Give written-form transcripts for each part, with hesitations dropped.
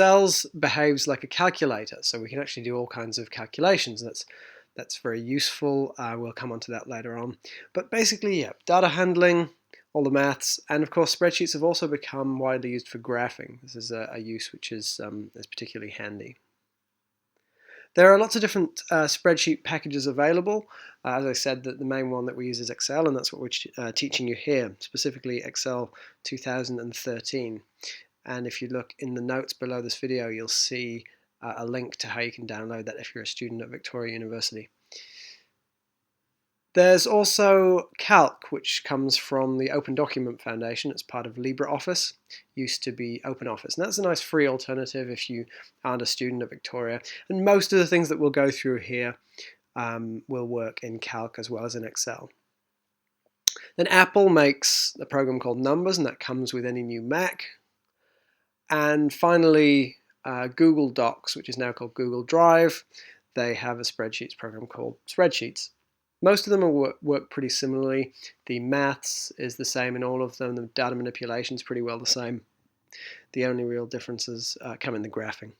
Cells behaves like a calculator, so we can actually do all kinds of calculations. That's very useful. We'll come on to that later on. But basically, yeah, data handling, all the maths, and of course spreadsheets have also become widely used for graphing. This is a use which is particularly handy. There are lots of different spreadsheet packages available. As I said, the main one that we use is Excel, and that's what we're teaching you here, specifically Excel 2013. And if you look in the notes below this video, you'll see a link to how you can download that if you're a student at Victoria University. There's also Calc, which comes from the Open Document Foundation. It's part of LibreOffice, used to be OpenOffice. And that's a nice free alternative if you aren't a student at Victoria. And most of the things that we'll go through here will work in Calc as well as in Excel. Then Apple makes a program called Numbers, and that comes with any new Mac. And finally, Google Docs, which is now called Google Drive, they have a spreadsheets program called Spreadsheets. Most of them work pretty similarly. The maths is the same in all of them. The data manipulation is pretty well the same. The only real differences come in the graphing.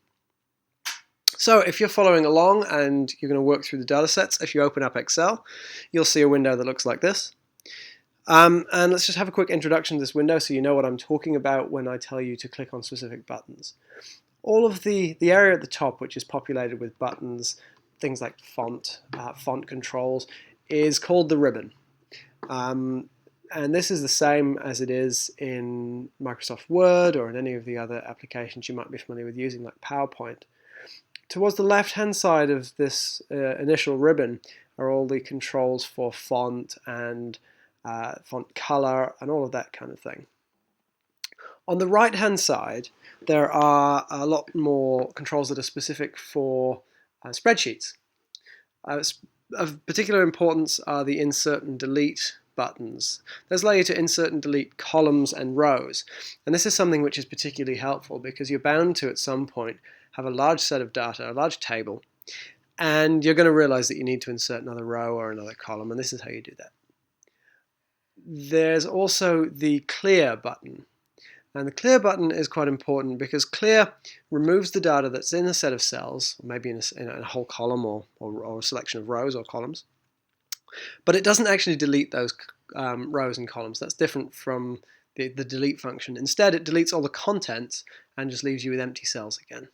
So if you're following along and you're going to work through the data sets, if you open up Excel, you'll see a window that looks like this. And let's just have a quick introduction to this window so you know what I'm talking about when I tell you to click on specific buttons. All of the area at the top, which is populated with buttons, things like font controls, is called the ribbon. And this is the same as it is in Microsoft Word or in any of the other applications you might be familiar with using, like PowerPoint. Towards the left-hand side of this initial ribbon are all the controls for font and font color and all of that kind of thing. On the right-hand side, there are a lot more controls that are specific for spreadsheets. Of particular importance are the insert and delete buttons. Those allow you to insert and delete columns and rows. And this is something which is particularly helpful because you're bound to, at some point, have a large set of data, a large table, and you're going to realize that you need to insert another row or another column, and this is how you do that. There's also the clear button. And the clear button is quite important because clear removes the data that's in a set of cells, maybe in a whole column or a selection of rows or columns. But it doesn't actually delete those rows and columns. That's different from the delete function. Instead, it deletes all the contents and just leaves you with empty cells again.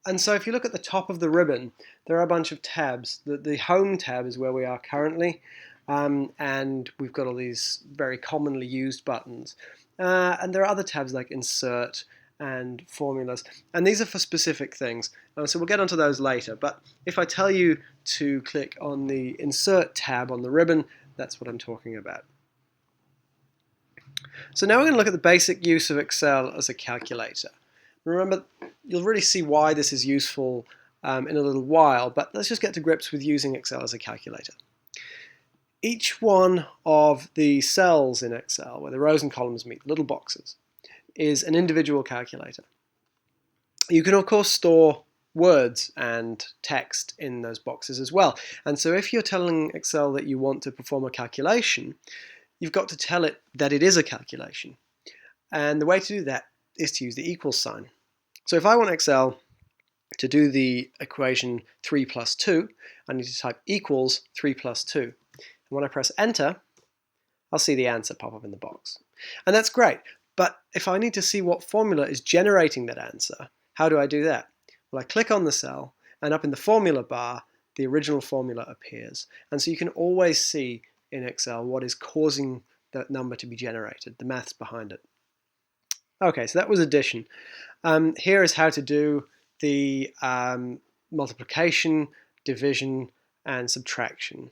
And so if you look at the top of the ribbon, there are a bunch of tabs. The Home tab is where we are currently. And we've got all these very commonly used buttons. And there are other tabs like Insert and Formulas, and these are for specific things. So we'll get onto those later, but if I tell you to click on the Insert tab on the ribbon, that's what I'm talking about. So now we're going to look at the basic use of Excel as a calculator. Remember, you'll really see why this is useful in a little while, but let's just get to grips with using Excel as a calculator. Each one of the cells in Excel, where the rows and columns meet, the little boxes, is an individual calculator. You can, of course, store words and text in those boxes as well. And so if you're telling Excel that you want to perform a calculation, you've got to tell it that it is a calculation. And the way to do that is to use the equals sign. So if I want Excel to do the equation 3 plus 2, I need to type equals 3 plus 2. And when I press enter, I'll see the answer pop up in the box. And that's great. But if I need to see what formula is generating that answer, how do I do that? Well, I click on the cell, and up in the formula bar, the original formula appears. And so you can always see in Excel what is causing that number to be generated, the maths behind it. Okay, so that was addition. Here is how to do the multiplication, division, and subtraction.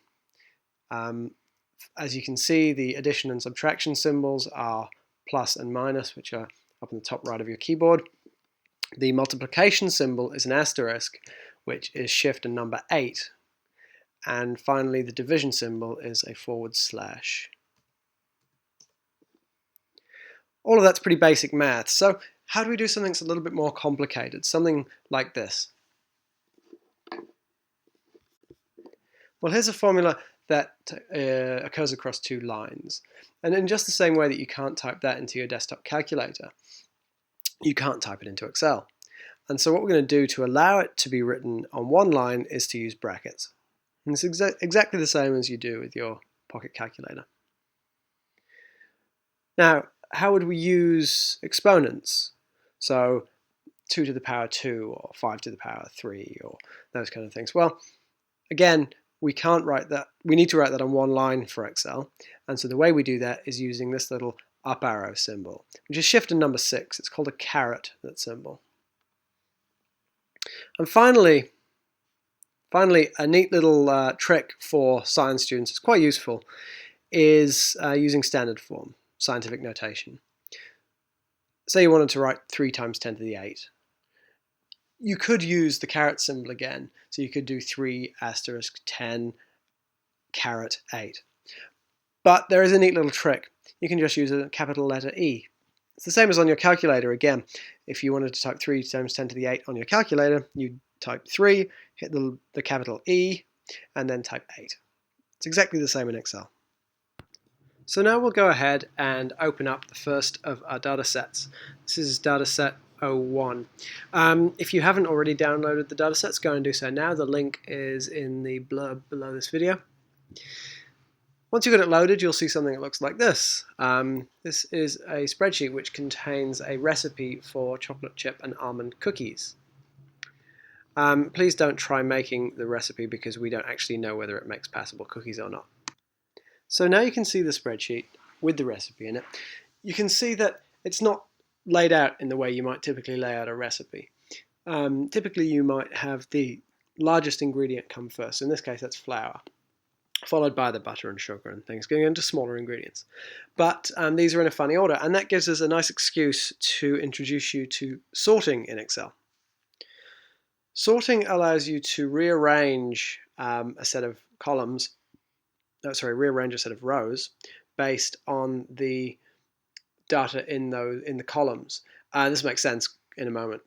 As you can see, the addition and subtraction symbols are plus and minus, which are up in the top right of your keyboard. The multiplication symbol is an asterisk, which is shift and number 8. And finally, the division symbol is a /. All of that's pretty basic math. So how do we do something that's a little bit more complicated? Something like this. Well, here's a formula that occurs across 2 lines. And in just the same way that you can't type that into your desktop calculator, you can't type it into Excel. And so what we're going to do to allow it to be written on one line is to use brackets. And it's exactly the same as you do with your pocket calculator. Now, how would we use exponents? So 2 to the power 2 or 5 to the power 3 or those kind of things. Well, again, we can't write that. We need to write that on one line for Excel. And so the way we do that is using this little up arrow symbol, which is shift and number 6. It's called a caret, that symbol. And finally, a neat little trick for science students, it's quite useful, is using standard form, scientific notation. Say you wanted to write 3 times 10 to the 8. You could use the caret symbol again, so you could do 3 asterisk 10 caret 8. But there is a neat little trick. You can just use a capital letter E. It's the same as on your calculator again. If you wanted to type 3 times 10 to the 8 on your calculator, you type 3, hit the capital E, and then type 8. It's exactly the same in Excel. So now we'll go ahead and open up the first of our data sets. This is dataset 01. If you haven't already downloaded the datasets, go and do so now. The link is in the blurb below this video. Once you've got it loaded, you'll see something that looks like this. This is a spreadsheet which contains a recipe for chocolate chip and almond cookies. Please don't try making the recipe because we don't actually know whether it makes passable cookies or not. So now you can see the spreadsheet with the recipe in it. You can see that it's not laid out in the way you might typically lay out a recipe. Typically you might have the largest ingredient come first. In this case that's flour, followed by the butter and sugar and things, going into smaller ingredients. But these are in a funny order, and that gives us a nice excuse to introduce you to sorting in Excel. Sorting allows you to rearrange a set of columns, rearrange a set of rows based on the data in the columns. This makes sense in a moment.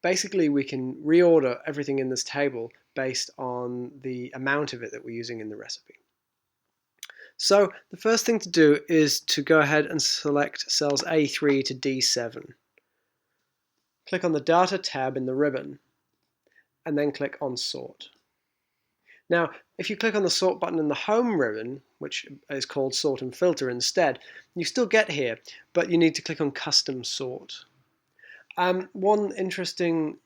Basically, we can reorder everything in this table based on the amount of it that we're using in the recipe. So the first thing to do is to go ahead and select cells A3 to D7. Click on the Data tab in the ribbon and then click on Sort. Now, if you click on the Sort button in the Home ribbon, which is called Sort and Filter instead, you still get here, but you need to click on Custom Sort. One interesting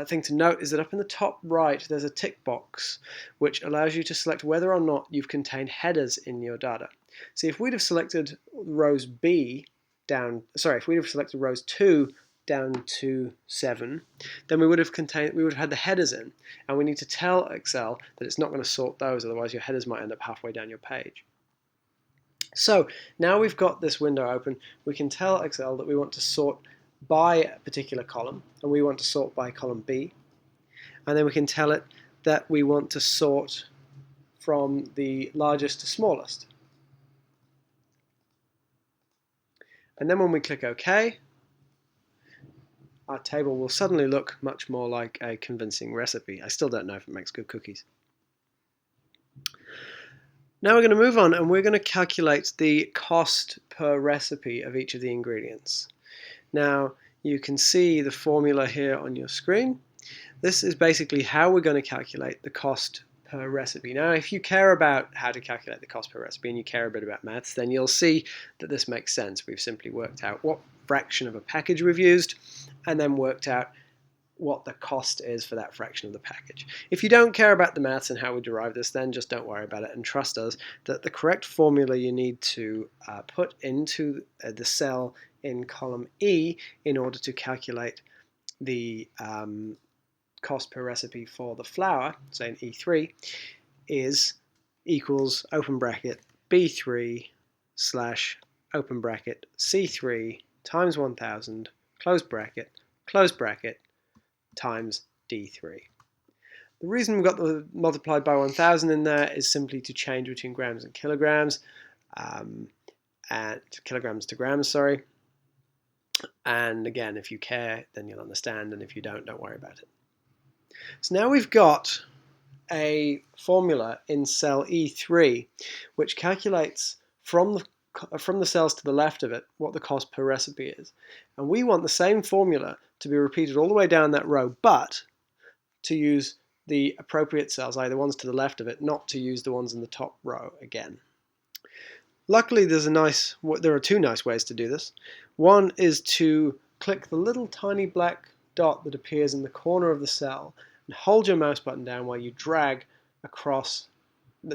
thing to note is that up in the top right there's a tick box which allows you to select whether or not you've contained headers in your data. See, if we'd have selected rows if we'd have selected rows 2 down to 7, then we would have had the headers in, and we need to tell Excel that it's not going to sort those, otherwise your headers might end up halfway down your page. So now we've got this window open, we can tell Excel that we want to sort by a particular column, and we want to sort by column B, and then we can tell it that we want to sort from the largest to smallest. And then when we click OK, our table will suddenly look much more like a convincing recipe. I still don't know if it makes good cookies. Now we're going to move on and we're going to calculate the cost per recipe of each of the ingredients. Now you can see the formula here on your screen. This is basically how we're going to calculate the cost per recipe. Now if you care about how to calculate the cost per recipe and you care a bit about maths, then you'll see that this makes sense. We've simply worked out what fraction of a package we've used and then worked out what the cost is for that fraction of the package. If you don't care about the maths and how we derive this, then just don't worry about it and trust us that the correct formula you need to put into the cell in column E in order to calculate the cost per recipe for the flour, say in E3, is equals open bracket B3 slash open bracket C3 times 1000 close bracket times D3. The reason we've got the multiplied by 1000 in there is simply to change between grams and kilograms, and kilograms to grams, sorry. And again, if you care, then you'll understand, and if you don't worry about it. So now we've got a formula in cell E3 which calculates from the from the cells to the left of it what the cost per recipe is. And we want the same formula to be repeated all the way down that row, but to use the appropriate cells, i.e. the ones to the left of it, not to use the ones in the top row again. Luckily, there are two nice ways to do this. One is to click the little tiny black dot that appears in the corner of the cell and hold your mouse button down while you drag across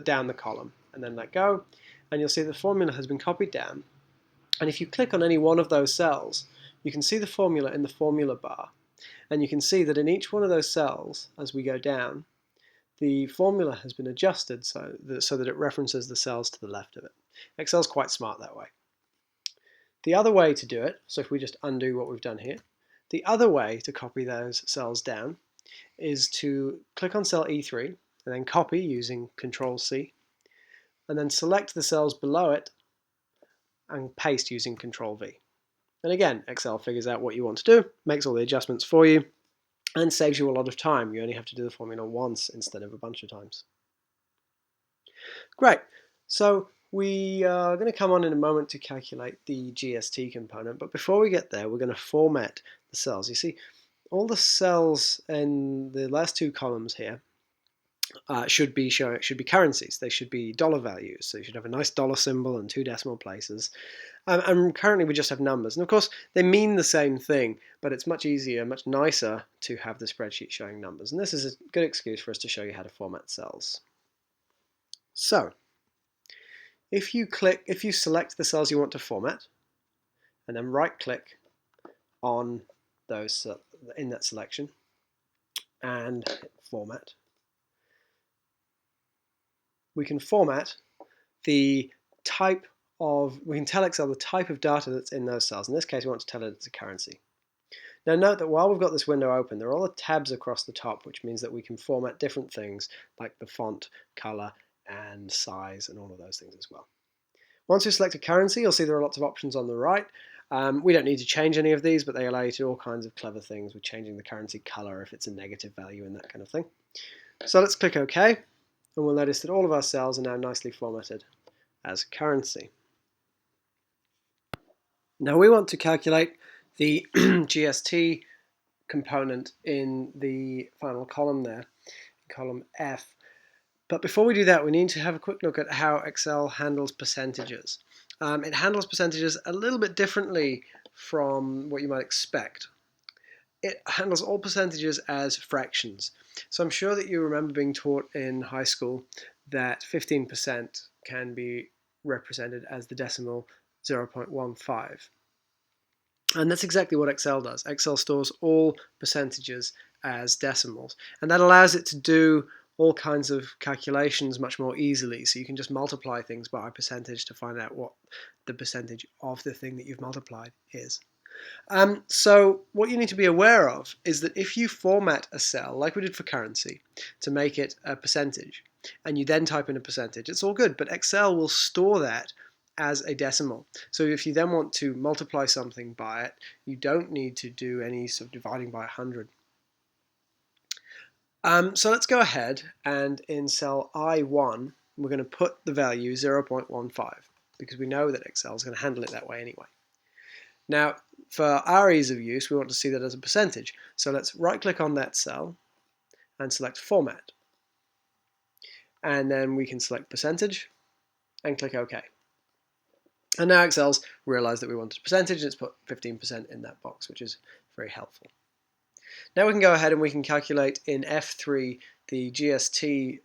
down the column, and then let go, and you'll see the formula has been copied down. And if you click on any one of those cells, you can see the formula in the formula bar, and you can see that in each one of those cells, as we go down, the formula has been adjusted so that it references the cells to the left of it. Excel's quite smart that way. The other way to do it, so if we just undo what we've done here, the other way to copy those cells down is to click on cell E3 and then copy using Control-C, and then select the cells below it and paste using Control-V. And again, Excel figures out what you want to do, makes all the adjustments for you, and saves you a lot of time. You only have to do the formula once instead of a bunch of times. Great. So we are going to come on in a moment to calculate the GST component, but before we get there, we're going to format the cells. You see, all the cells in the last two columns here should be currencies. They should be dollar values. So you should have a nice dollar symbol and two decimal places. And currently we just have numbers. And of course, they mean the same thing, but it's much easier, much nicer to have the spreadsheet showing numbers. And this is a good excuse for us to show you how to format cells. So, if you select the cells you want to format, and then right-click on those in that selection, and hit Format, we can format the type of, we can tell Excel the type of data that's in those cells. In this case, we want to tell it it's a currency. Now note that while we've got this window open, there are all the tabs across the top, which means that we can format different things like the font, color, and size, and all of those things as well. Once you select a currency, you'll see there are lots of options on the right. We don't need to change any of these, but they allow you to do all kinds of clever things with changing the currency color if it's a negative value and that kind of thing. So let's click OK, and we'll notice that all of our cells are now nicely formatted as currency. Now we want to calculate the GST component in the final column there, column F. But before we do that, we need to have a quick look at how Excel handles percentages. It handles percentages a little bit differently from what you might expect. It handles all percentages as fractions. So I'm sure that you remember being taught in high school that 15% can be represented as the decimal 0.15. And that's exactly what Excel does. Excel stores all percentages as decimals, and that allows it to do all kinds of calculations much more easily. So you can just multiply things by a percentage to find out what the percentage of the thing that you've multiplied is. So what you need to be aware of is that if you format a cell, like we did for currency, to make it a percentage, and you then type in a percentage, it's all good, but Excel will store that as a decimal. So if you then want to multiply something by it, you don't need to do any sort of dividing by 100. So let's go ahead, and in cell I1, we're going to put the value 0.15, because we know that Excel is going to handle it that way anyway. Now, for our ease of use, we want to see that as a percentage. So let's right-click on that cell and select Format. And then we can select Percentage and click OK. And now Excel's realized that we wanted a percentage, and it's put 15% in that box, which is very helpful. Now we can go ahead and we can calculate in F3 the GST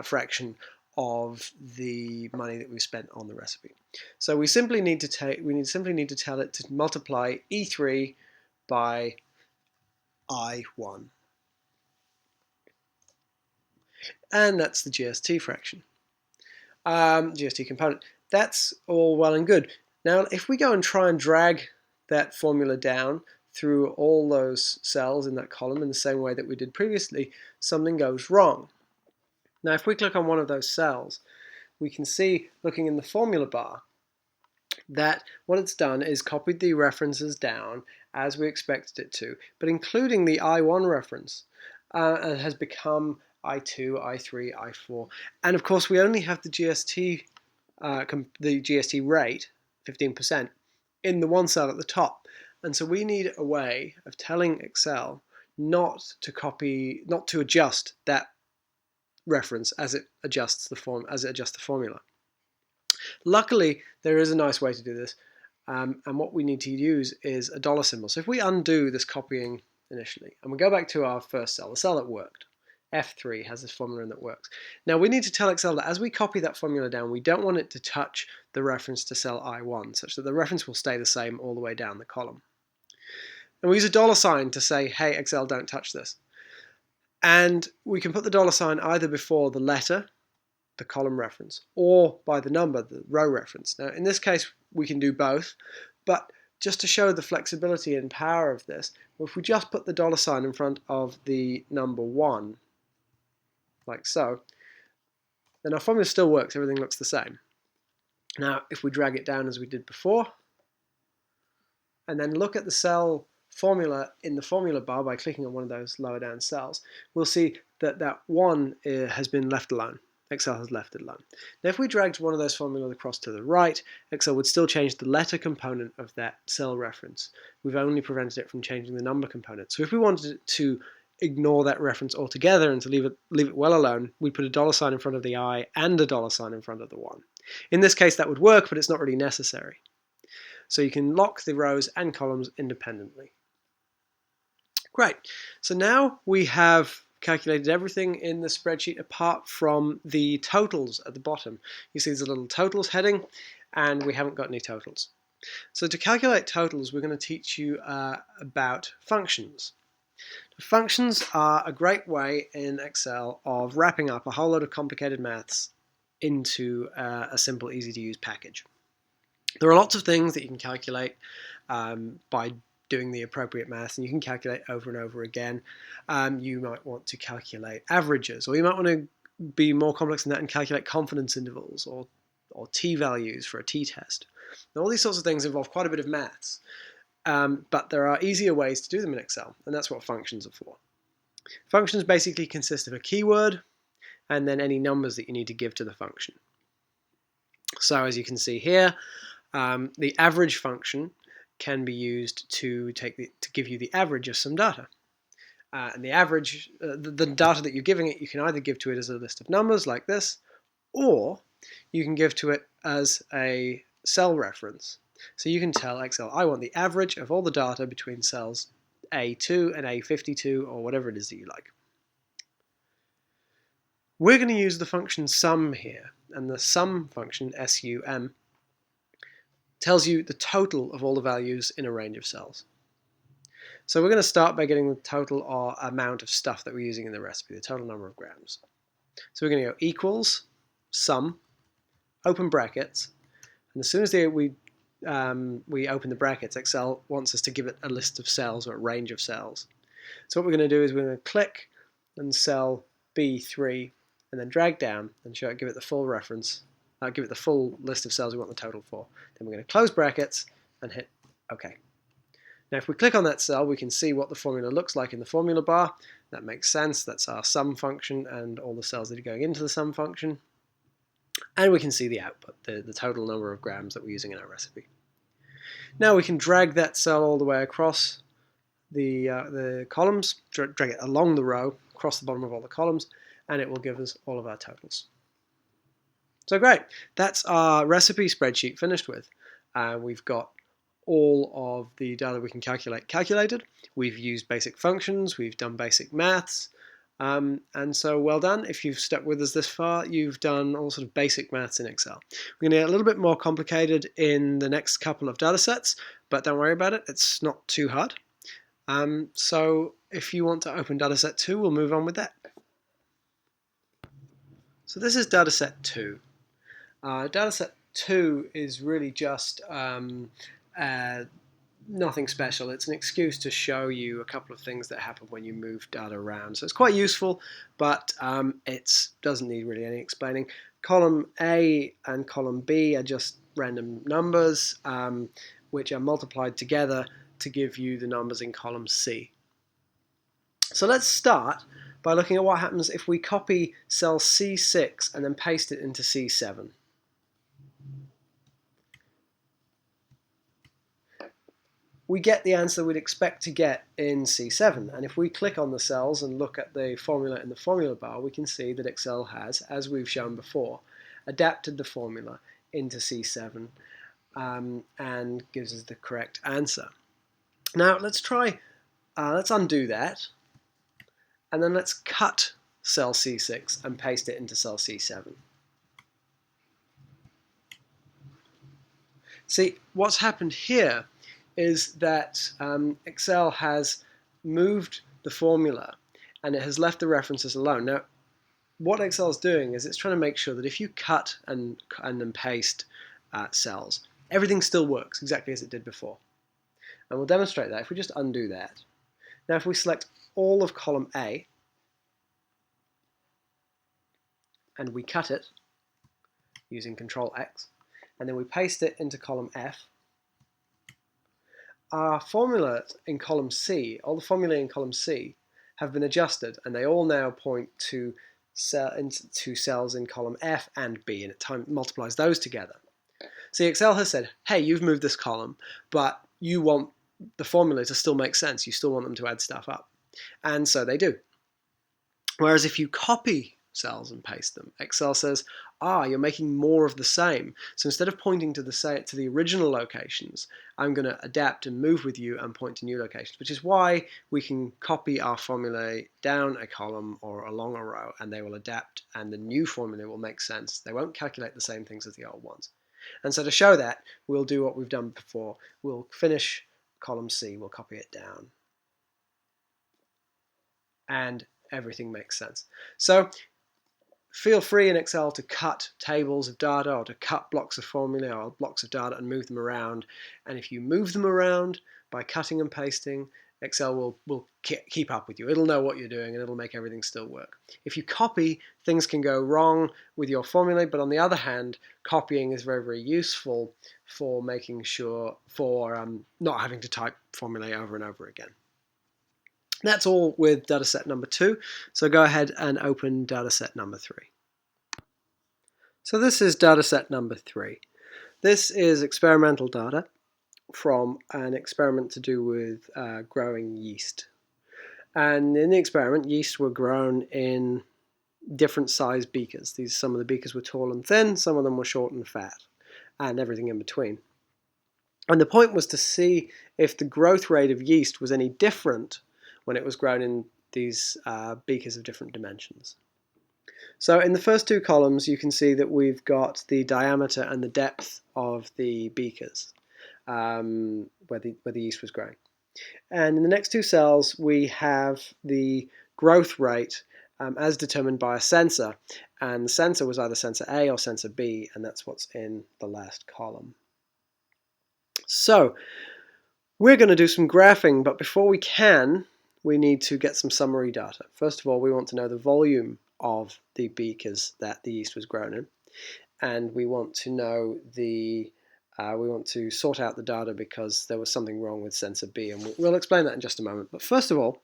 fraction of the money that we spent on the recipe. So we simply need to tell it to multiply E3 by I1. And that's the GST fraction. GST component. That's all well and good. Now if we go and try and drag that formula down through all those cells in that column in the same way that we did previously, something goes wrong. Now if we click on one of those cells, we can see, looking in the formula bar, that what it's done is copied the references down as we expected it to, but including the I1 reference, and has become I2, I3, I4. And of course we only have the GST the GST rate, 15%, in the one cell at the top. And so we need a way of telling Excel not to adjust that reference as it adjusts the formula. Luckily, there is a nice way to do this, and what we need to use is a dollar symbol. So if we undo this copying initially, and we go back to our first cell, the cell that worked, F3 has this formula in that works. Now we need to tell Excel that as we copy that formula down, we don't want it to touch the reference to cell I1, such that the reference will stay the same all the way down the column. And we use a dollar sign to say, hey, Excel, don't touch this. And we can put the dollar sign either before the letter, the column reference, or by the number, the row reference. Now, in this case, we can do both, but just to show the flexibility and power of this, if we just put the dollar sign in front of the number 1, like so, then our formula still works, everything looks the same. Now, if we drag it down as we did before, and then look at the cell formula in the formula bar by clicking on one of those lower down cells, we'll see that that 1 has been left alone. Excel has left it alone. Now if we dragged one of those formulas across to the right, Excel would still change the letter component of that cell reference. We've only prevented it from changing the number component. So if we wanted to ignore that reference altogether and to leave it well alone, we'd put a dollar sign in front of the I and a dollar sign in front of the 1. In this case that would work, but it's not really necessary. So you can lock the rows and columns independently. Great. So now we have calculated everything in the spreadsheet apart from the totals at the bottom. You see there's a little totals heading, and we haven't got any totals. So to calculate totals, we're going to teach you about functions. Functions are a great way in Excel of wrapping up a whole lot of complicated maths into a simple, easy to use package. There are lots of things that you can calculate by doing the appropriate maths, and you can calculate over and over again. You might want to calculate averages, or you might want to be more complex than that and calculate confidence intervals or t-values for a t-test. Now, all these sorts of things involve quite a bit of maths, but there are easier ways to do them in Excel, and that's what functions are for. Functions basically consist of a keyword and then any numbers that you need to give to the function. So as you can see here, the average function can be used to give you the average of some data. And the average, the data that you're giving it, you can either give to it as a list of numbers like this, or you can give to it as a cell reference. So you can tell Excel, I want the average of all the data between cells A2 and A52, or whatever it is that you like. We're going to use the function sum here, and the sum function, SUM, tells you the total of all the values in a range of cells. So we're going to start by getting the total or amount of stuff that we're using in the recipe, the total number of grams. So we're going to go equals sum, open brackets, and as soon as we open the brackets, Excel wants us to give it a list of cells or a range of cells. So what we're going to do is we're going to click on cell B3 and then drag down and give it the full reference. Give it the full list of cells we want the total for. Then we're going to close brackets and hit OK. Now if we click on that cell, we can see what the formula looks like in the formula bar. That makes sense. That's our sum function and all the cells that are going into the sum function. And we can see the output, the total number of grams that we're using in our recipe. Now we can drag that cell all the way across the columns, drag it along the row, across the bottom of all the columns, and it will give us all of our totals. So great, that's our recipe spreadsheet finished with. We've got all of the data we can calculated. We've used basic functions, we've done basic maths, and so well done. If you've stuck with us this far, you've done all sort of basic maths in Excel. We're going to get a little bit more complicated in the next couple of data sets, but don't worry about it, it's not too hard. So if you want to open dataset 2, we'll move on with that. So this is dataset 2. Dataset 2 is really just nothing special. It's an excuse to show you a couple of things that happen when you move data around. So it's quite useful, but it doesn't need really any explaining. Column A and column B are just random numbers which are multiplied together to give you the numbers in column C. So let's start by looking at what happens if we copy cell C6 and then paste it into C7. we get the answer we'd expect to get in C7. And if we click on the cells and look at the formula in the formula bar, we can see that Excel has, as we've shown before, adapted the formula into C7 and gives us the correct answer. Now let's try, let's undo that, and then let's cut cell C6 and paste it into cell C7. See, what's happened here is that Excel has moved the formula and it has left the references alone. Now, what Excel is doing is it's trying to make sure that if you cut and then paste cells, everything still works exactly as it did before. And we'll demonstrate that if we just undo that. Now, if we select all of column A and we cut it using Control X, and then we paste it into column F, our formula in column C, all the formulae in column C, have been adjusted, and they all now point to cells in column F and B, and it multiplies those together. See, Excel has said, hey, you've moved this column, but you want the formula to still make sense. You still want them to add stuff up. And so they do. Whereas if you copy cells and paste them, Excel says, you're making more of the same. So instead of pointing to the original locations, I'm going to adapt and move with you and point to new locations, which is why we can copy our formulae down a column or along a row, and they will adapt, and the new formula will make sense. They won't calculate the same things as the old ones. And so to show that, we'll do what we've done before. We'll finish column C, we'll copy it down, and everything makes sense. So feel free in Excel to cut tables of data or to cut blocks of formula or blocks of data and move them around. And if you move them around by cutting and pasting, Excel will keep up with you. It'll know what you're doing and it'll make everything still work. If you copy, things can go wrong with your formulae, but on the other hand, copying is very, very useful for making sure, not having to type formulae over and over again. That's all with dataset number 2, so go ahead and open dataset number 3. So this is dataset number 3. This is experimental data from an experiment to do with growing yeast. And in the experiment, yeast were grown in different size beakers. Some of the beakers were tall and thin, some of them were short and fat, and everything in between. And the point was to see if the growth rate of yeast was any different when it was grown in these beakers of different dimensions. So in the first 2 columns, you can see that we've got the diameter and the depth of the beakers where the yeast was growing. And in the next 2 cells, we have the growth rate as determined by a sensor. And the sensor was either sensor A or sensor B, and that's what's in the last column. So we're going to do some graphing, but before we can, we need to get some summary data. First of all, we want to know the volume of the beakers that the yeast was grown in, and we want to know we want to sort out the data because there was something wrong with sensor B, and we'll explain that in just a moment. But first of all,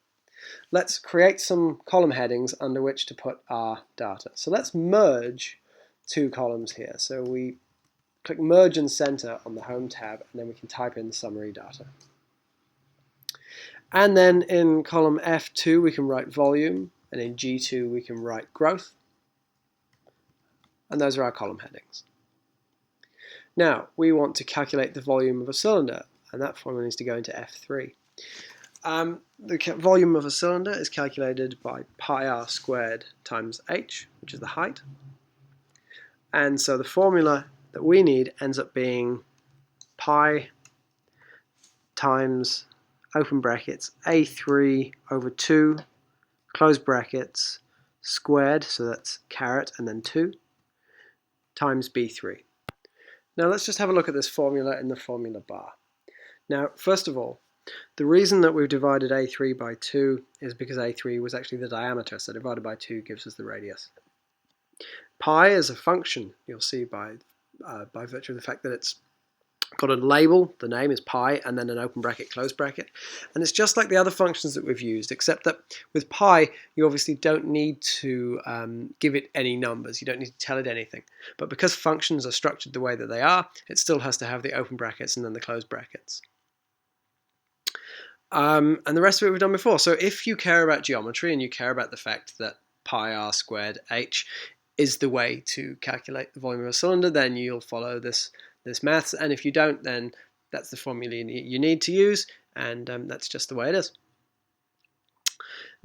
let's create some column headings under which to put our data. So let's merge 2 columns here. So we click Merge and Center on the Home tab, and then we can type in summary data. And then in column F2 we can write volume, and in G2 we can write growth. And those are our column headings. Now we want to calculate the volume of a cylinder, and that formula needs to go into F3. The volume of a cylinder is calculated by pi r squared times h, which is the height. And so the formula that we need ends up being pi times, open brackets, A3 over 2, close brackets, squared, so that's caret and then 2, times B3. Now let's just have a look at this formula in the formula bar. Now, first of all, the reason that we've divided A3 by 2 is because A3 was actually the diameter, so divided by 2 gives us the radius. Pi is a function, you'll see by virtue of the fact that it's got a label, the name is pi, and then an open bracket, close bracket. And it's just like the other functions that we've used, except that with pi, you obviously don't need to give it any numbers. You don't need to tell it anything. But because functions are structured the way that they are, it still has to have the open brackets and then the closed brackets. And the rest of it we've done before. So if you care about geometry and you care about the fact that pi r squared h is the way to calculate the volume of a cylinder, then you'll follow this maths. And if you don't, then that's the formula you need to use, and that's just the way it is.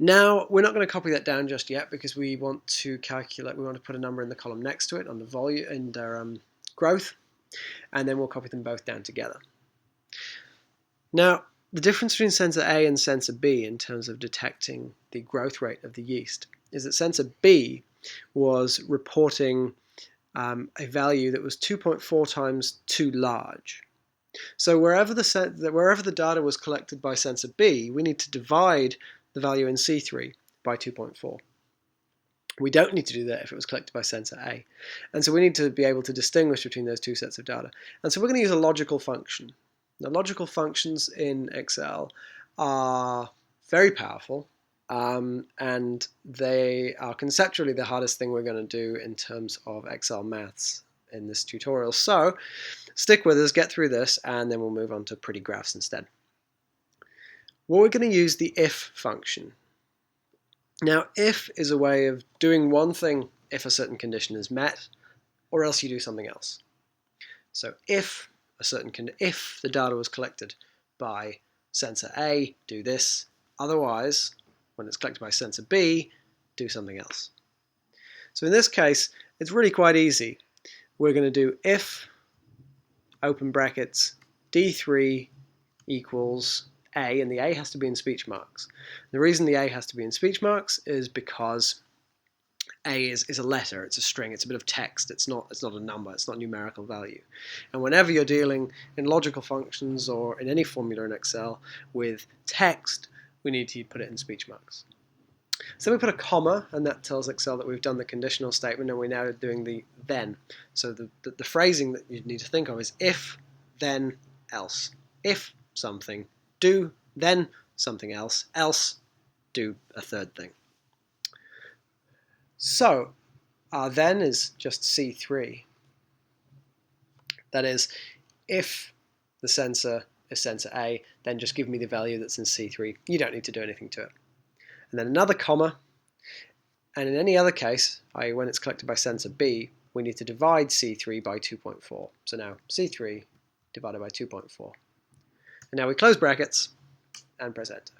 Now, we're not going to copy that down just yet because we want to calculate, we want to put a number in the column next to it on the volume and growth, and then we'll copy them both down together. Now, the difference between sensor A and sensor B in terms of detecting the growth rate of the yeast is that sensor B was reporting a value that was 2.4 times too large. So wherever the data was collected by sensor B, we need to divide the value in C3 by 2.4. We don't need to do that if it was collected by sensor A. And so we need to be able to distinguish between those two sets of data. And so we're going to use a logical function. Now, logical functions in Excel are very powerful, and they are conceptually the hardest thing we're going to do in terms of Excel maths in this tutorial. So stick with us, get through this, and then we'll move on to pretty graphs instead. Well, we're going to use the if function. Now, if is a way of doing one thing if a certain condition is met, or else you do something else. So if the data was collected by sensor A, do this. Otherwise, when it's collected by sensor B, do something else. So in this case, it's really quite easy. We're going to do if, open brackets, D3 equals A, and the A has to be in speech marks. The reason the A has to be in speech marks is because A is a letter, it's a string, it's a bit of text, it's not a number, it's not a numerical value. And whenever you're dealing in logical functions or in any formula in Excel with text, we need to put it in speech marks. So we put a comma, and that tells Excel that we've done the conditional statement and we're now doing the then. So the phrasing that you need to think of is if, then, else. If something, do, then something else, do a third thing. So our then is just C3. That is, if the sensor is sensor A, then just give me the value that's in C3. You don't need to do anything to it. And then another comma, and in any other case, i.e. when it's collected by sensor B, we need to divide C3 by 2.4. So now C3 divided by 2.4. And now we close brackets and press enter.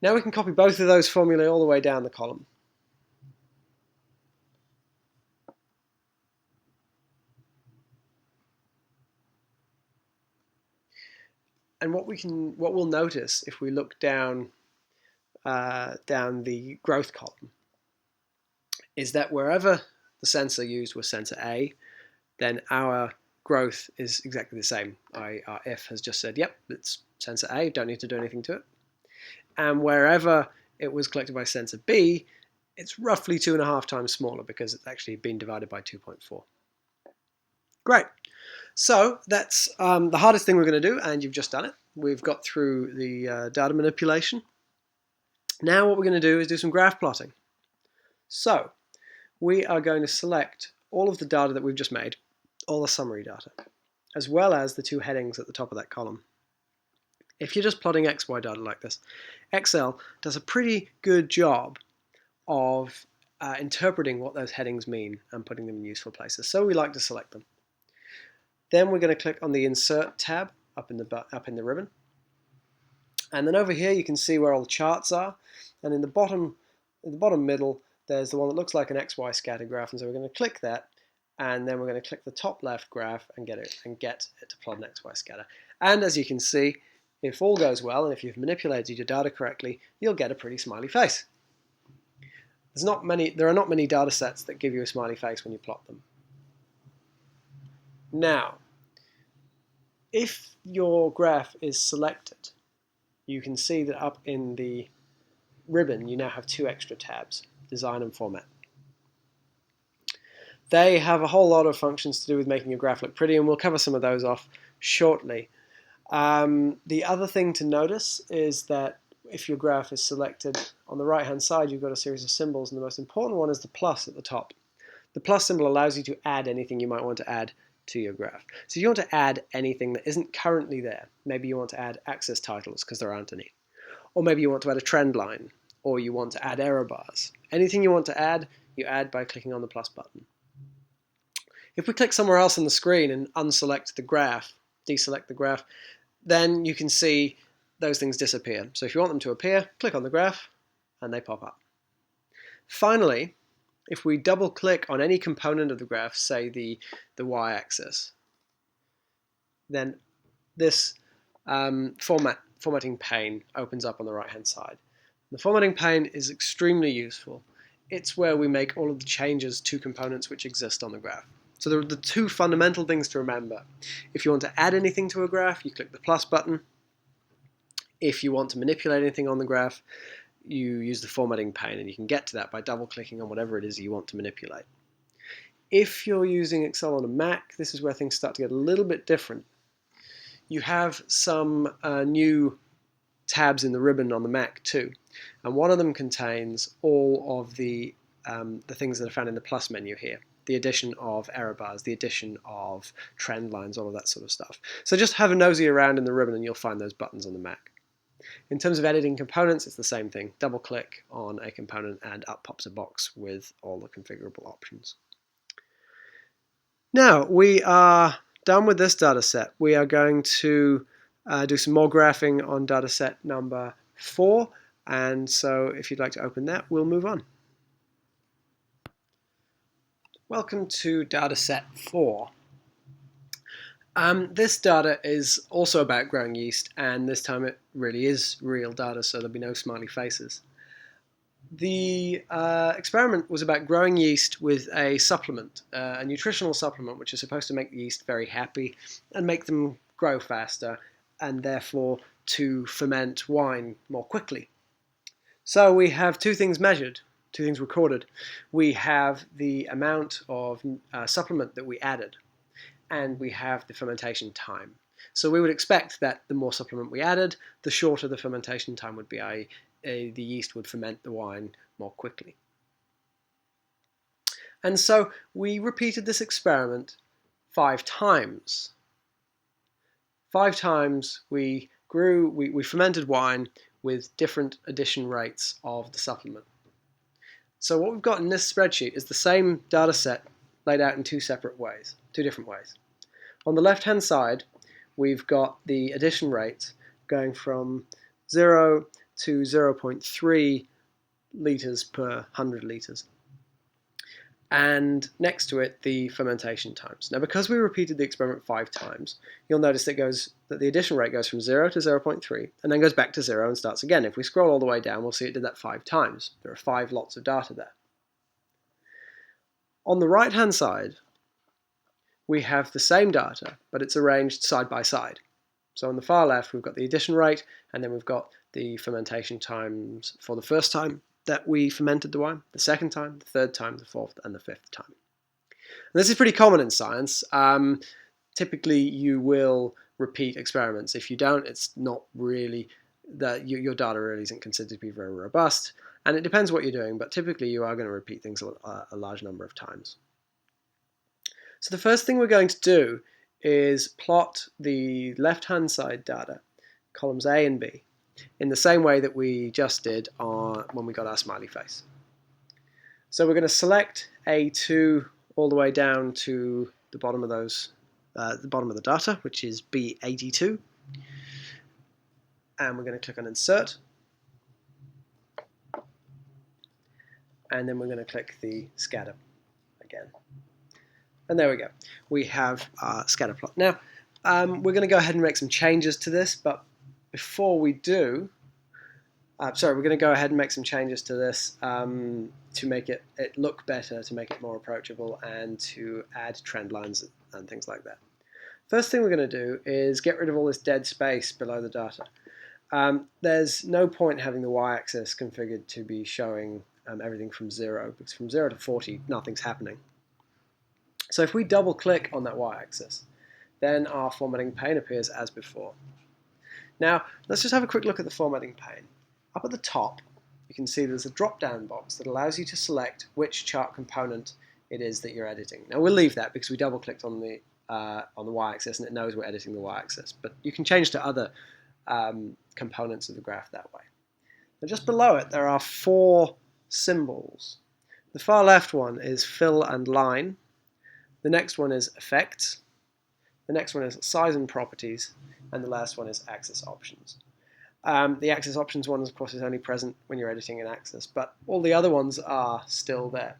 Now we can copy both of those formulae all the way down the column. And what we'll notice if we look down the growth column is that wherever the sensor used was sensor A, then our growth is exactly the same. Our if has just said, yep, it's sensor A, don't need to do anything to it. And wherever it was collected by sensor B, it's roughly 2.5 times smaller because it's actually been divided by 2.4. Great. So that's the hardest thing we're going to do, and you've just done it. We've got through the data manipulation. Now what we're going to do is do some graph plotting. So we are going to select all of the data that we've just made, all the summary data, as well as the two headings at the top of that column. If you're just plotting XY data like this, Excel does a pretty good job of interpreting what those headings mean and putting them in useful places. So we like to select them. Then we're going to click on the Insert tab up in the ribbon. And then over here you can see where all the charts are. And in the bottom middle, there's the one that looks like an XY scatter graph. And so we're going to click that. And then we're going to click the top left graph and get it to plot an XY scatter. And as you can see, if all goes well, and if you've manipulated your data correctly, you'll get a pretty smiley face. There are not many data sets that give you a smiley face when you plot them. Now, if your graph is selected, you can see that up in the ribbon you now have two extra tabs, Design and Format. They have a whole lot of functions to do with making your graph look pretty, and we'll cover some of those off shortly. The other thing to notice is that if your graph is selected, on the right hand side you've got a series of symbols, and the most important one is the plus at the top. The plus symbol allows you to add anything you might want to add to your graph. So if you want to add anything that isn't currently there, maybe you want to add axis titles because there aren't any, or maybe you want to add a trend line, or you want to add error bars. Anything you want to add, you add by clicking on the plus button. If we click somewhere else on the screen and unselect the graph, deselect the graph, then you can see those things disappear. So if you want them to appear, click on the graph and they pop up. Finally, if we double click on any component of the graph, say the y-axis, then this formatting pane opens up on the right hand side. The formatting pane is extremely useful. It's where we make all of the changes to components which exist on the graph. So there are the two fundamental things to remember. If you want to add anything to a graph, you click the plus button. If you want to manipulate anything on the graph, you use the formatting pane, and you can get to that by double-clicking on whatever it is you want to manipulate. If you're using Excel on a Mac, this is where things start to get a little bit different. You have some new tabs in the ribbon on the Mac too, and one of them contains all of the things that are found in the plus menu here. The addition of error bars, the addition of trend lines, all of that sort of stuff. So just have a nosy around in the ribbon and you'll find those buttons on the Mac. In terms of editing components, it's the same thing. Double click on a component and up pops a box with all the configurable options. Now we are done with this data set. We are going to do some more graphing on data set number 4, and so if you'd like to open that, we'll move on. Welcome to data set 4. This data is also about growing yeast, and this time it really is real data, so there'll be no smiley faces. The experiment was about growing yeast with a supplement, a nutritional supplement, which is supposed to make the yeast very happy and make them grow faster, and therefore to ferment wine more quickly. So we have two things measured. Two things recorded. We have the amount of supplement that we added, and we have the fermentation time. So we would expect that the more supplement we added, the shorter the fermentation time would be, i.e. the yeast would ferment the wine more quickly. And so we repeated this experiment 5 times. 5 times we fermented wine with different addition rates of the supplement. So what we've got in this spreadsheet is the same data set laid out in two different ways. On the left-hand side, we've got the addition rate going from 0 to 0.3 litres per 100 litres. And next to it, the fermentation times. Now, because we repeated the experiment 5 times, you'll notice that the addition rate goes from 0 to 0.3, and then goes back to 0 and starts again. If we scroll all the way down, we'll see it did that 5 times. There are 5 lots of data there. On the right-hand side, we have the same data, but it's arranged side by side. So on the far left, we've got the addition rate, and then we've got the fermentation times for the first time that we fermented the wine, the second time, the third time, the fourth, and the 5th time. And this is pretty common in science. Typically, you will repeat experiments. If you don't, it's not really that your data really isn't considered to be very robust. And it depends what you're doing, but typically you are going to repeat things a large number of times. So the first thing we're going to do is plot the left-hand side data, columns A and B, in the same way that we just did when we got our smiley face. So we're going to select A2 all the way down to the bottom of the bottom of the data, which is B82, and we're going to click on Insert, and then we're going to click the scatter again. And there we go. We have our scatter plot. Now, we're going to go ahead and make some changes to this, but before we do, we're going to go ahead and make some changes to this to make it look better, to make it more approachable, and to add trend lines and things like that. First thing we're going to do is get rid of all this dead space below the data. There's no point having the y-axis configured to be showing everything from 0, because from 0 to 40, nothing's happening. So if we double click on that y-axis, then our formatting pane appears as before. Now, let's just have a quick look at the formatting pane. Up at the top, you can see there's a drop-down box that allows you to select which chart component it is that you're editing. Now, we'll leave that because we double-clicked on the on the y-axis, and it knows we're editing the y-axis. But you can change to other components of the graph that way. Now just below it, there are 4 symbols. The far left one is fill and line. The next one is effects. The next one is size and properties. And the last one is axis options. The axis options one, of course, is only present when you're editing an axis, but all the other ones are still there.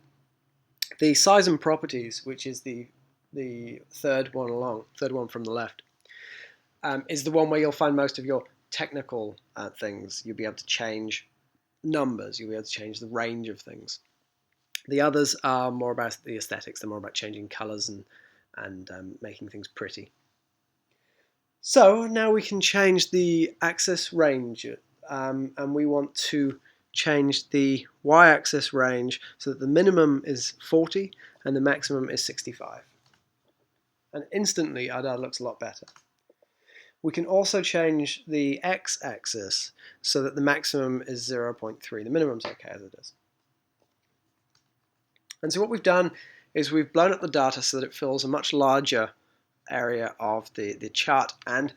The size and properties, which is the third one from the left, is the one where you'll find most of your technical things. You'll be able to change numbers, you'll be able to change the range of things. The others are more about the aesthetics, they're more about changing colors and making things pretty. So now we can change the axis range, and we want to change the y-axis range so that the minimum is 40 and the maximum is 65. And instantly our data looks a lot better. We can also change the x-axis so that the maximum is 0.3. The minimum's okay as it is. And so what we've done is we've blown up the data so that it fills a much larger area of the chart, and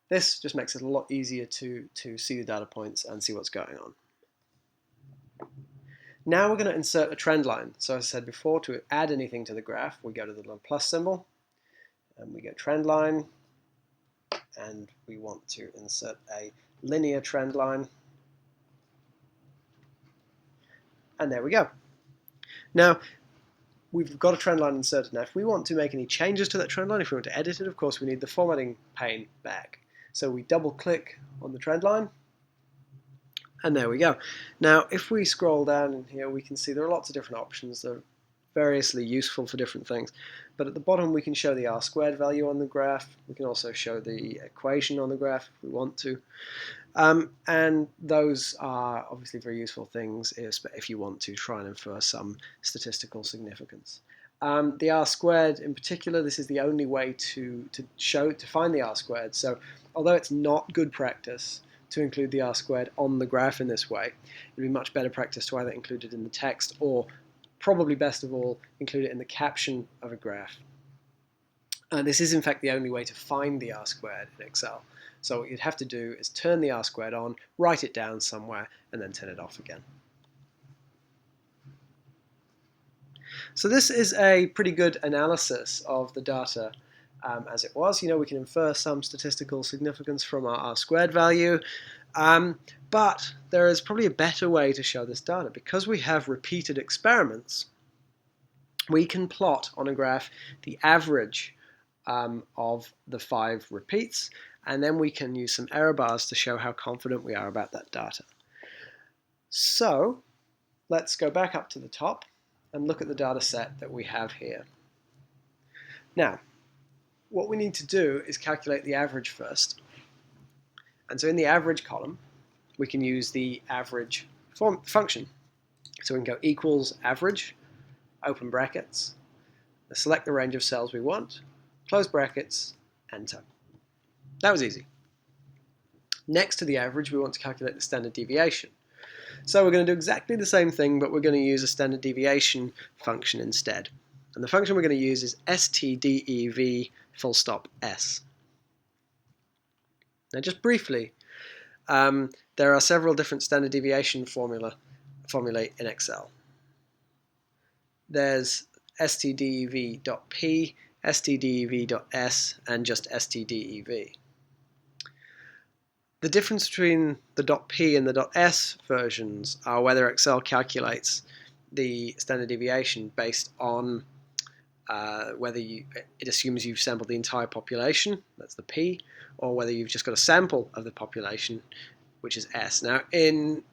this just makes it a lot easier to see the data points and see what's going on. Now we're going to insert a trend line. So as I said before, to add anything to the graph, we go to the little plus symbol, and we go trend line, and we want to insert a linear trend line. And there we go. Now, we've got a trend line inserted. Now, if we want to make any changes to that trend line, if we want to edit it, of course, we need the formatting pane back. So we double click on the trend line, and there we go. Now, if we scroll down in here, we can see there are lots of different options. They're variously useful for different things. But at the bottom, we can show the R² value on the graph. We can also show the equation on the graph if we want to. And those are obviously very useful things if you want to try and infer some statistical significance. The R² in particular, this is the only way to find the R². So although it's not good practice to include the R² on the graph in this way, it would be much better practice to either include it in the text or, probably best of all, include it in the caption of a graph. This is in fact the only way to find the R² in Excel. So what you'd have to do is turn the R² on, write it down somewhere, and then turn it off again. So this is a pretty good analysis of the data as it was. We can infer some statistical significance from our R² value, but there is probably a better way to show this data. Because we have repeated experiments, we can plot on a graph the average of the 5 repeats, and then we can use some error bars to show how confident we are about that data. So let's go back up to the top and look at the data set that we have here. Now, what we need to do is calculate the average first. And so in the average column, we can use the average function. So we can go equals average, open brackets, select the range of cells we want, close brackets, enter. That was easy. Next to the average, we want to calculate the standard deviation. So we're going to do exactly the same thing, but we're going to use a standard deviation function instead. And the function we're going to use is stdev full stop s. Now just briefly, there are several different standard deviation formulae in Excel. There's stdev.p, stdev.s, and just stdev. The difference between the .p and the .s versions are whether Excel calculates the standard deviation based on whether it assumes you've sampled the entire population, that's the p, or whether you've just got a sample of the population, which is s. Now, in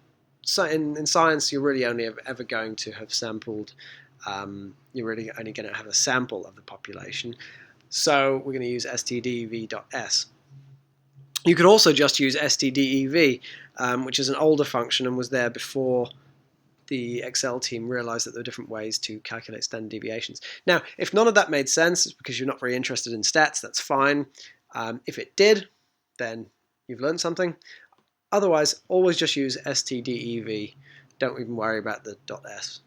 science, you're really only ever going to have sampled, you're really only going to have a sample of the population. So we're going to use stdev.s. You could also just use stdev, which is an older function and was there before the Excel team realized that there are different ways to calculate standard deviations. Now, if none of that made sense, it's because you're not very interested in stats, that's fine. If it did, then you've learned something. Otherwise, always just use stdev. Don't even worry about the .s.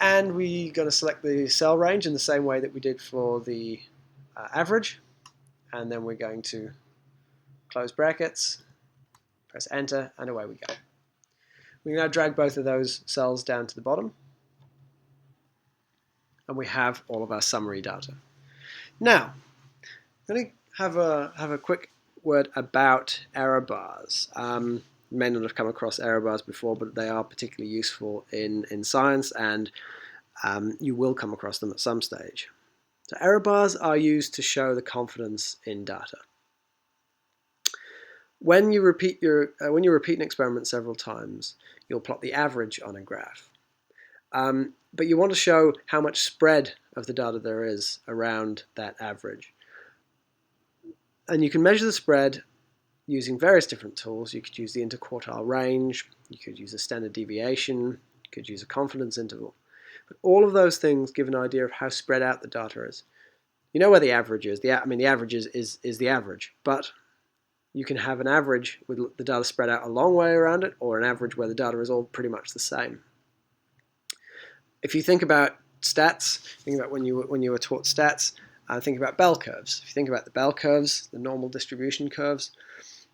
And we're going to select the cell range in the same way that we did for the average, and then we're going to close brackets, press enter, and away we go. We can now drag both of those cells down to the bottom, and we have all of our summary data. Now, I'm going to have a quick word about error bars. You may not have come across error bars before, but they are particularly useful in science, and you will come across them at some stage. So error bars are used to show the confidence in data. When you repeat an experiment several times, you'll plot the average on a graph. But you want to show how much spread of the data there is around that average. And you can measure the spread using various different tools. You could use the interquartile range, you could use a standard deviation, you could use a confidence interval. But all of those things give an idea of how spread out the data is. You know where the average is. The average is the average, but you can have an average with the data spread out a long way around it, or an average where the data is all pretty much the same. If you think about stats, think about when you were taught stats, think about bell curves. If you think about the bell curves, the normal distribution curves,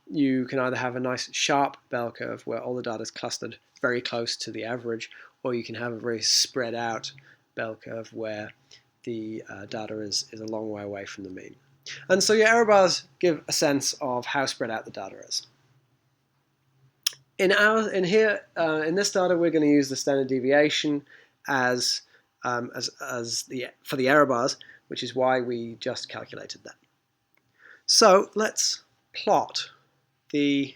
you can either have a nice sharp bell curve where all the data is clustered very close to the average, or you can have a very spread out bell curve where the data is a long way away from the mean. And so your error bars give a sense of how spread out the data is. In this data, we're going to use the standard deviation for the error bars, which is why we just calculated that. So let's plot the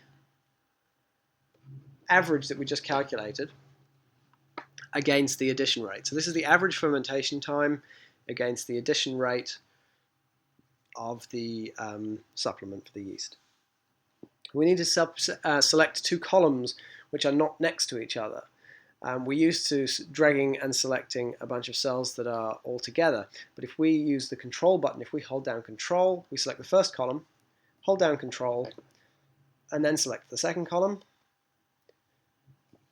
average that we just calculated against the addition rate. So this is the average fermentation time against the addition rate of the supplement for the yeast. We need to select two columns which are not next to each other. We're used to dragging and selecting a bunch of cells that are all together, but if we use the control button, if we hold down control, we select the first column, hold down control, and then select the second column,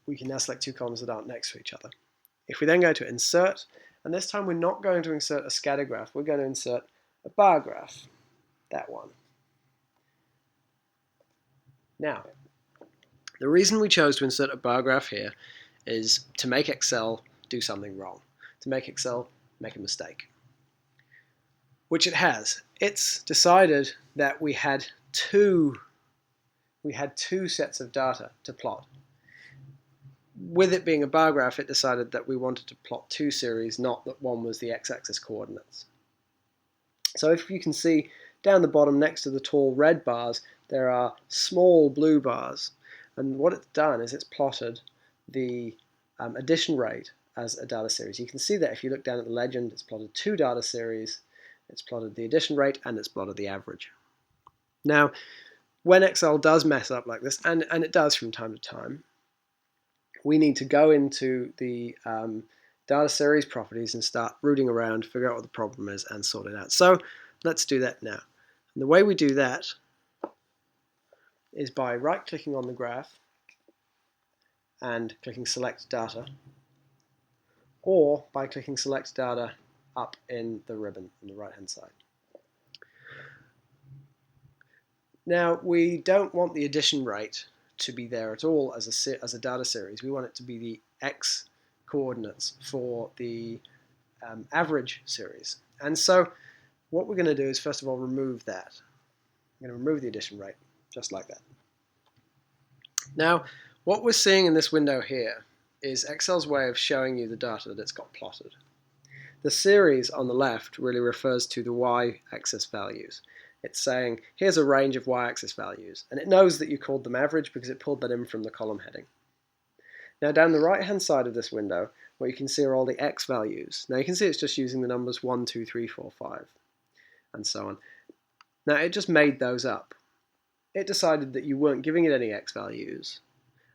we can now select two columns that aren't next to each other. If we then go to insert, and this time we're not going to insert a scatter graph, we're going to insert a bar graph, that one. Now, the reason we chose to insert a bar graph here is to make Excel do something wrong, to make Excel make a mistake, which it has. It's decided that we had two sets of data to plot. With it being a bar graph, it decided that we wanted to plot two series, not that one was the x-axis coordinates. So if you can see down the bottom next to the tall red bars, there are small blue bars. And what it's done is it's plotted the addition rate as a data series. You can see that if you look down at the legend, it's plotted two data series, it's plotted the addition rate, and it's plotted the average. Now, when Excel does mess up like this, and it does from time to time, we need to go into the data series properties and start rooting around, figure out what the problem is, and sort it out. So let's do that now. And the way we do that is by right-clicking on the graph and clicking Select Data, or by clicking Select Data up in the ribbon on the right-hand side. Now, we don't want the addition rate to be there at all as a data series. We want it to be the x coordinates for the average series. And so what we're going to do is first of all remove that. I'm going to remove the addition rate, just like that. Now, what we're seeing in this window here is Excel's way of showing you the data that it's got plotted. The series on the left really refers to the y-axis values. It's saying, here's a range of y-axis values, and it knows that you called them average because it pulled that in from the column heading. Now down the right-hand side of this window, what you can see are all the x values. Now you can see it's just using the numbers 1, 2, 3, 4, 5, and so on. Now it just made those up. It decided that you weren't giving it any x values.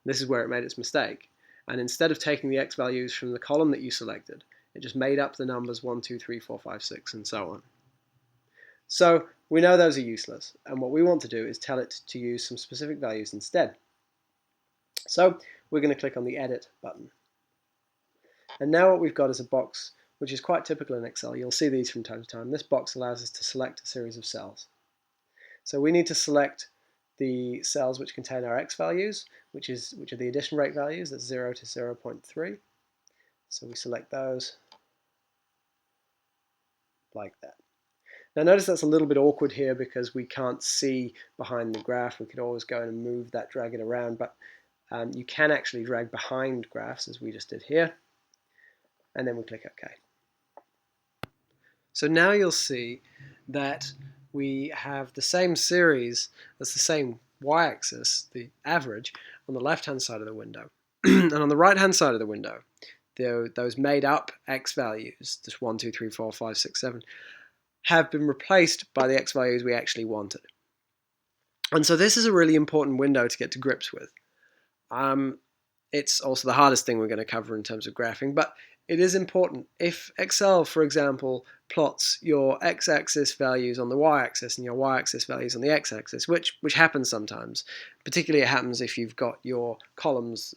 This is where it made its mistake. And instead of taking the x values from the column that you selected, it just made up the numbers 1, 2, 3, 4, 5, 6, and so on. So we know those are useless, and what we want to do is tell it to use some specific values instead. So we're going to click on the Edit button. And now what we've got is a box which is quite typical in Excel. You'll see these from time to time. This box allows us to select a series of cells. So we need to select the cells which contain our x values, which are the addition rate values, that's 0 to 0.3. So we select those like that. Now notice that's a little bit awkward here because we can't see behind the graph. We could always go and move that, drag it around, but you can actually drag behind graphs as we just did here, and then we click OK. So now you'll see that we have the same series, that's the same y-axis, the average, on the left-hand side of the window. And on the right-hand side of the window, those made-up x values, just 1, 2, 3, 4, 5, 6, 7, have been replaced by the x values we actually wanted. And so this is a really important window to get to grips with. It's also the hardest thing we're going to cover in terms of graphing, but it is important. If Excel, for example, plots your x-axis values on the y-axis and your y-axis values on the x-axis, which happens sometimes, particularly it happens if you've got your columns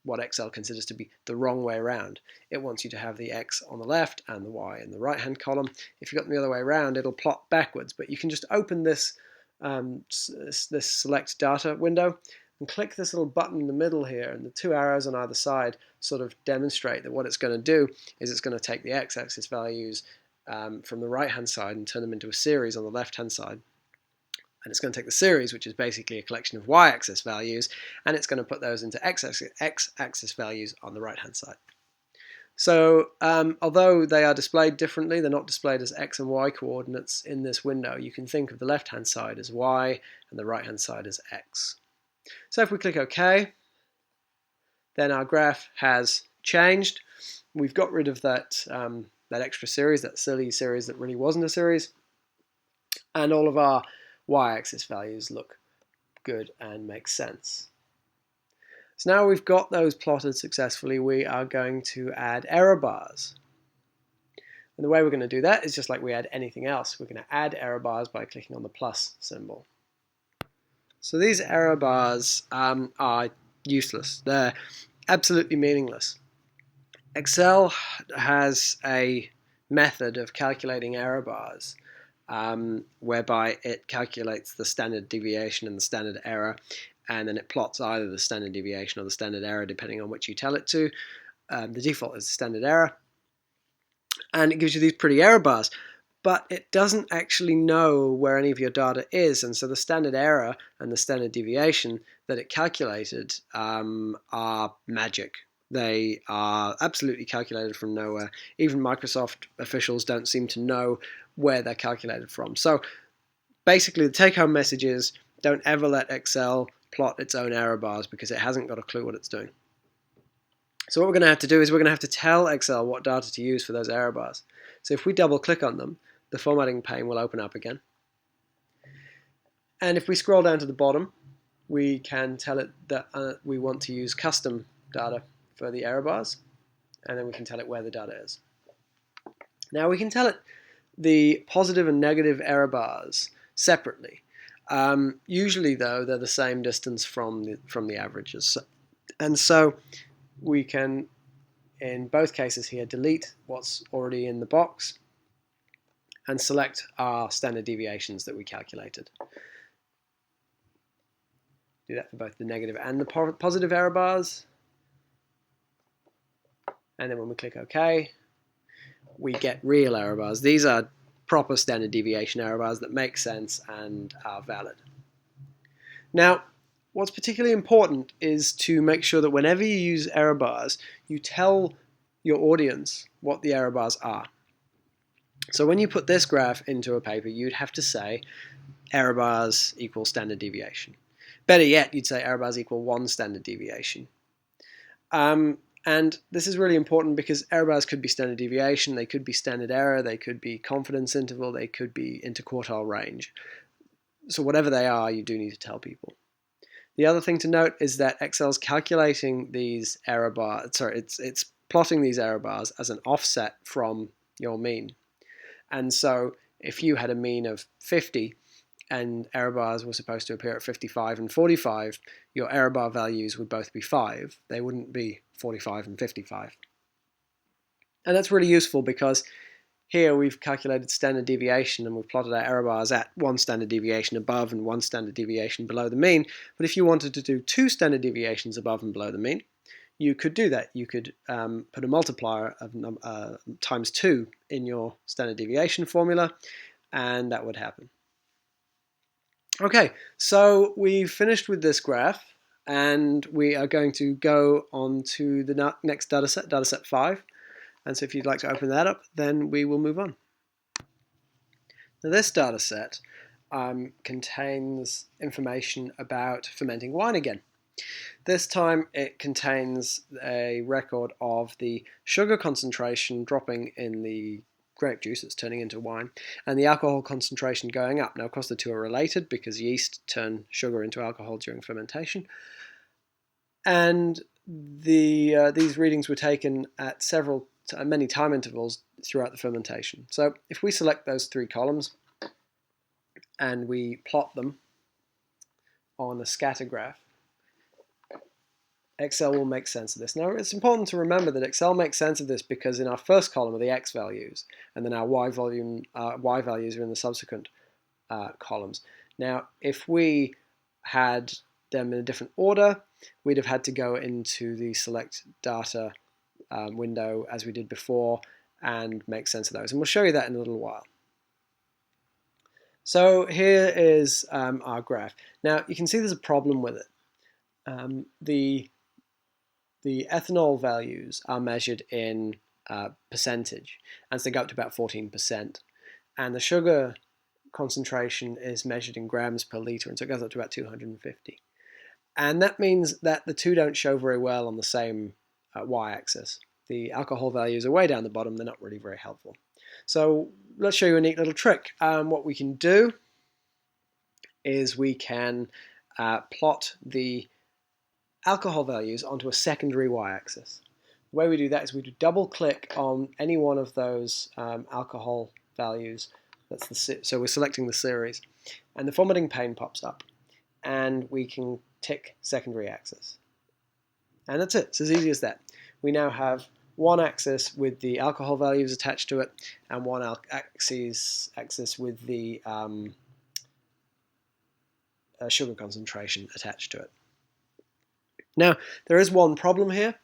what Excel considers to be the wrong way around. It wants you to have the x on the left and the y in the right-hand column. If you've got them the other way around, it'll plot backwards. But you can just open this select data window and click this little button in the middle here, and the two arrows on either side sort of demonstrate that what it's going to do is it's going to take the x-axis values from the right-hand side and turn them into a series on the left-hand side. And it's going to take the series, which is basically a collection of y-axis values, and it's going to put those into x-axis values on the right-hand side. So although they are displayed differently, they're not displayed as x and y coordinates in this window. You can think of the left-hand side as y and the right-hand side as x. So if we click OK, then our graph has changed. We've got rid of that extra series, that silly series that really wasn't a series, and all of our y-axis values look good and make sense. So now we've got those plotted successfully, we are going to add error bars. And the way we're going to do that is just like we add anything else. We're going to add error bars by clicking on the plus symbol. So these error bars are useless. They're absolutely meaningless. Excel has a method of calculating error bars whereby it calculates the standard deviation and the standard error, and then it plots either the standard deviation or the standard error depending on which you tell it to. The default is the standard error, and it gives you these pretty error bars, but it doesn't actually know where any of your data is, and so the standard error and the standard deviation that it calculated are magic. They are absolutely calculated from nowhere. Even Microsoft officials don't seem to know where they're calculated from. So basically the take-home message is don't ever let Excel plot its own error bars because it hasn't got a clue what it's doing. So what we're going to have to do is we're going to have to tell Excel what data to use for those error bars. So if we double click on them, the formatting pane will open up again. And if we scroll down to the bottom, we can tell it that we want to use custom data for the error bars, and then we can tell it where the data is. Now we can tell it the positive and negative error bars separately. Usually though, they're the same distance from the averages. And so we can, in both cases here, delete what's already in the box and select our standard deviations that we calculated. Do that for both the negative and the positive error bars. And then when we click OK, we get real error bars. These are proper standard deviation error bars that make sense and are valid. Now, what's particularly important is to make sure that whenever you use error bars, you tell your audience what the error bars are. So when you put this graph into a paper, you'd have to say error bars equal standard deviation. Better yet, you'd say error bars equal 1 standard deviation. And this is really important because error bars could be standard deviation, they could be standard error, they could be confidence interval, they could be interquartile range. So whatever they are, you do need to tell people. The other thing to note is that Excel's calculating these error bars, it's plotting these error bars as an offset from your mean. And so if you had a mean of 50 and error bars were supposed to appear at 55 and 45, your error bar values would both be 5. They wouldn't be 45 and 55. And that's really useful because here we've calculated standard deviation and we've plotted our error bars at one standard deviation above and one standard deviation below the mean. But if you wanted to do two standard deviations above and below the mean, you could do that. You could put a multiplier of times 2 in your standard deviation formula, and that would happen. Okay, so we've finished with this graph, and we are going to go on to the next dataset, dataset 5. And so if you'd like to open that up, then we will move on. Now this dataset contains information about fermenting wine again. This time it contains a record of the sugar concentration dropping in the grape juice that's turning into wine, and the alcohol concentration going up. Now, of course, the two are related because yeast turn sugar into alcohol during fermentation. And these readings were taken at many time intervals throughout the fermentation. So if we select those three columns and we plot them on a scatter graph, Excel will make sense of this. Now, it's important to remember that Excel makes sense of this because in our first column are the X values, and then our Y values are in the subsequent columns. Now, if we had them in a different order, we'd have had to go into the select data window as we did before and make sense of those. And we'll show you that in a little while. So here is our graph. Now, you can see there's a problem with it. The ethanol values are measured in percentage, and so they go up to about 14%. And the sugar concentration is measured in grams per litre, and so it goes up to about 250. And that means that the two don't show very well on the same y-axis. The alcohol values are way down the bottom, they're not really very helpful. So let's show you a neat little trick. What we can do is we can plot the alcohol values onto a secondary y-axis. The way we do that is we do double click on any one of those alcohol values. So we're selecting the series, and the formatting pane pops up, and we can tick secondary axis. And that's it. It's as easy as that. We now have one axis with the alcohol values attached to it, and one axis with the sugar concentration attached to it. Now, there is one problem here,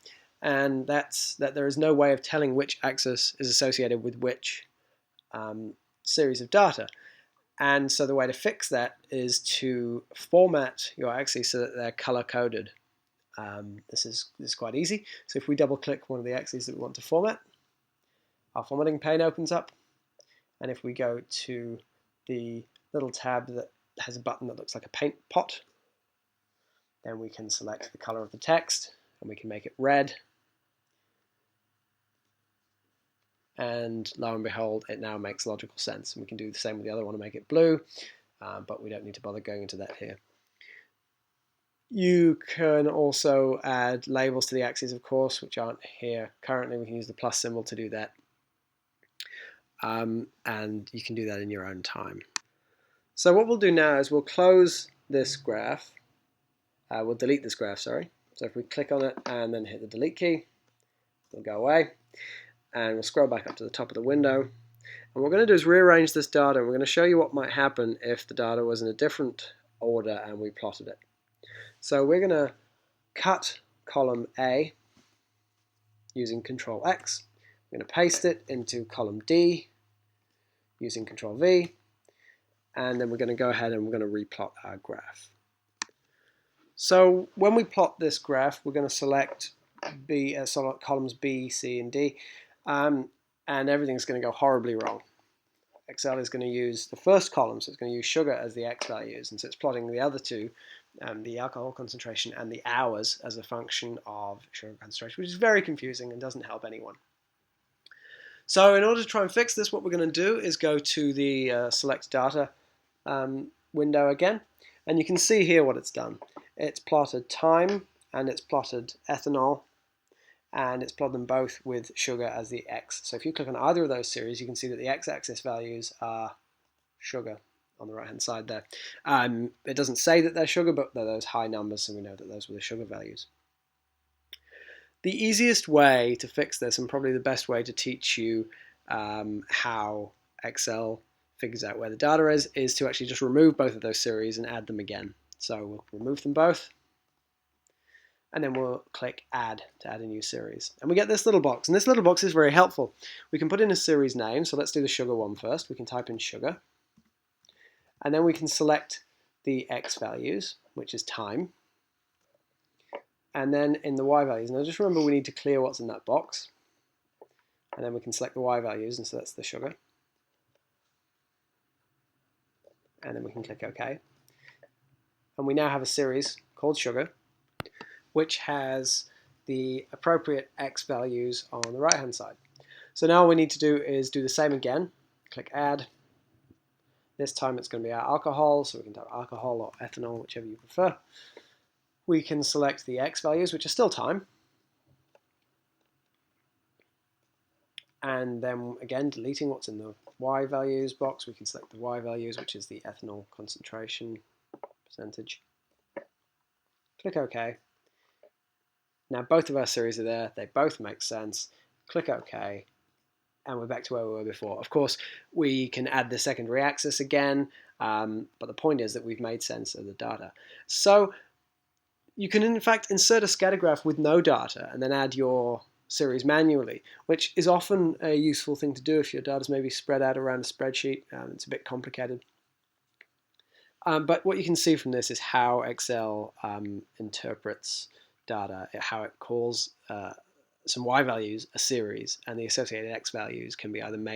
and that's that there is no way of telling which axis is associated with which series of data. And so the way to fix that is to format your axes so that they're color-coded. This is quite easy. So if we double-click one of the axes that we want to format, our formatting pane opens up. And if we go to the little tab that has a button that looks like a paint pot, then we can select the color of the text, and we can make it red. And lo and behold, it now makes logical sense. And we can do the same with the other one and make it blue, but we don't need to bother going into that here. You can also add labels to the axes, of course, which aren't here currently. We can use the plus symbol to do that. And you can do that in your own time. So what we'll do now is we'll close this graph. We'll delete this graph, sorry. So if we click on it and then hit the delete key, it'll go away. And we'll scroll back up to the top of the window. And what we're going to do is rearrange this data. We're going to show you what might happen if the data was in a different order and we plotted it. So we're going to cut column A using Control X. We're going to paste it into column D using Control V. And then we're going to go ahead and we're going to replot our graph. So when we plot this graph, we're going to select columns B, C, and D, and everything's going to go horribly wrong. Excel is going to use the first column, so it's going to use sugar as the X values, and so it's plotting the other two, the alcohol concentration and the hours as a function of sugar concentration, which is very confusing and doesn't help anyone. So in order to try and fix this, what we're going to do is go to the Select Data window again, and you can see here what it's done. It's plotted time, and it's plotted ethanol, and it's plotted them both with sugar as the X. So if you click on either of those series, you can see that the X-axis values are sugar on the right-hand side there. It doesn't say that they're sugar, but they're those high numbers, so we know that those were the sugar values. The easiest way to fix this, and probably the best way to teach you how Excel figures out where the data is to actually just remove both of those series and add them again. So we'll remove them both, and then we'll click Add to add a new series. And we get this little box, and this little box is very helpful. We can put in a series name, so let's do the sugar one first. We can type in sugar, and then we can select the X values, which is time, and then in the Y values. Now just remember we need to clear what's in that box, and then we can select the Y values, and so that's the sugar. And then we can click OK. And we now have a series called sugar, which has the appropriate X values on the right hand side. So now all we need to do is do the same again. Click Add. This time it's going to be our alcohol, so we can type alcohol or ethanol, whichever you prefer. We can select the X values, which are still time. And then again, deleting what's in the Y values box, we can select the Y values, which is the ethanol concentration percentage. Click OK. Now both of our series are there, they both make sense. Click OK, and we're back to where we were before. Of course, we can add the secondary axis again, but the point is that we've made sense of the data. So you can in fact insert a scatter graph with no data and then add your series manually, which is often a useful thing to do if your data is maybe spread out around a spreadsheet. It's a bit complicated. But what you can see from this is how Excel interprets data, how it calls some Y values a series, and the associated X values can be either made